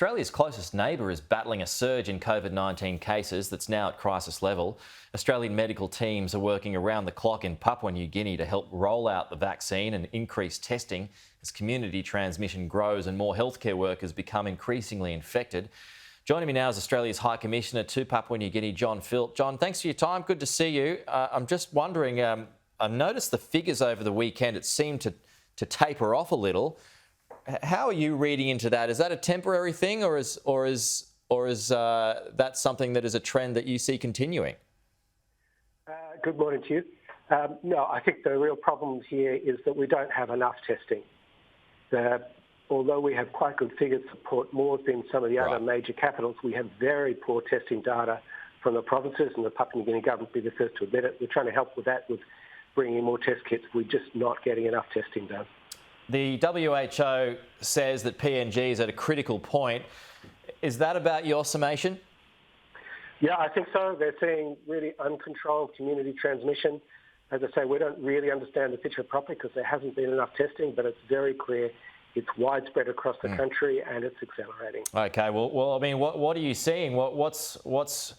Australia's closest neighbour is battling a surge in COVID-19 cases that's now at crisis level. Australian medical teams are working around the clock in Papua New Guinea to help roll out the vaccine and increase testing as community transmission grows and more healthcare workers become increasingly infected. Joining me now is Australia's High Commissioner to Papua New Guinea, Jon Philp. Jon, thanks for your time. Good to see you. I'm just wondering, I noticed the figures over the weekend. It seemed to taper off a little. How are you reading into that? Is that a temporary thing, or is that something that is a trend that you see continuing? Good morning to you. No, I think the real problem here is that we don't have enough testing. Although we have quite good figures for Port Moresby than some of the other major capitals, we have very poor testing data from the provinces, and the Papua New Guinea government will be the first to admit it. We're trying to help with that, with bringing in more test kits. We're just not getting enough testing done. The WHO says that PNG is at a critical point. Is that about your summation? Yeah, I think so. They're seeing really uncontrolled community transmission. As I say, we don't really understand the picture properly because there hasn't been enough testing, but it's very clear it's widespread across the country and it's accelerating. Okay, well, I mean, what are you seeing? What's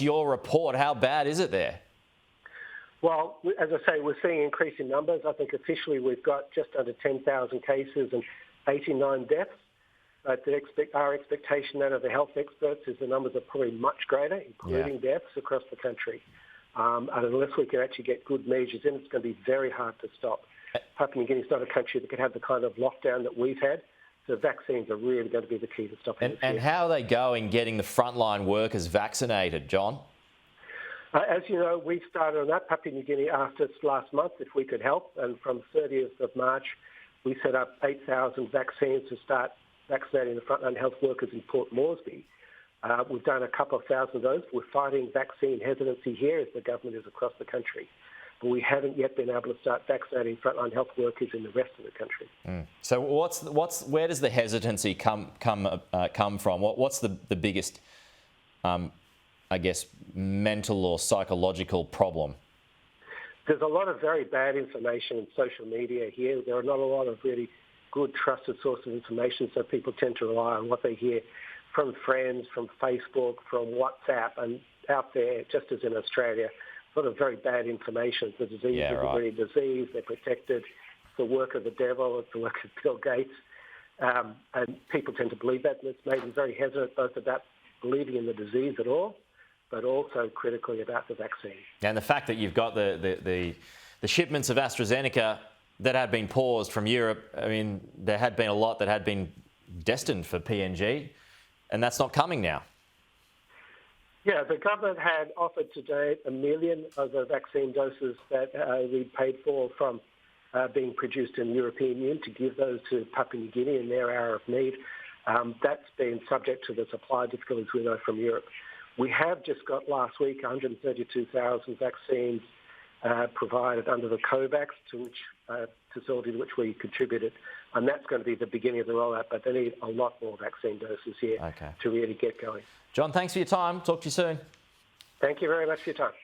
your report? How bad is it there? Well, as I say, we're seeing increasing numbers. I think officially we've got just under 10,000 cases and 89 deaths. But our expectation out of the health experts is the numbers are probably much greater, including deaths across the country. And unless we can actually get good measures in, it's going to be very hard to stop. Papua New Guinea is not a country that can have the kind of lockdown that we've had. So vaccines are really going to be the key to stopping this. And how are they going getting the frontline workers vaccinated, Jon? As you know, we started on that. Papua New Guinea asked us last month if we could help, and from 30th of March, we set up 8,000 vaccines to start vaccinating the frontline health workers in Port Moresby. We've done a couple of thousand of those. We're fighting vaccine hesitancy here as the government is across the country. But we haven't yet been able to start vaccinating frontline health workers in the rest of the country. So where does the hesitancy come from? What's the biggest I guess, mental or psychological problem? There's a lot of very bad information in social media here. There are not a lot of really good trusted sources of information, so people tend to rely on what they hear from friends, from Facebook, from WhatsApp, and out there, just as in Australia, sort of very bad information. The disease is a really disease, they're protected, it's the work of the devil, it's the work of Bill Gates, and people tend to believe that, and it's made them very hesitant both about believing in the disease at all, but also critically about the vaccine. And the fact that you've got the shipments of AstraZeneca that had been paused from Europe, I mean, there had been a lot that had been destined for PNG, and that's not coming now. Yeah, the government had offered to date 1 million of the vaccine doses that we paid for from being produced in the European Union to give those to Papua New Guinea in their hour of need. That's been subject to the supply difficulties we know from Europe. We have just got last week 132,000 vaccines provided under the COVAX facility to which we contributed, and that's going to be the beginning of the rollout, but they need a lot more vaccine doses here to really get going. Jon, thanks for your time. Talk to you soon. Thank you very much for your time.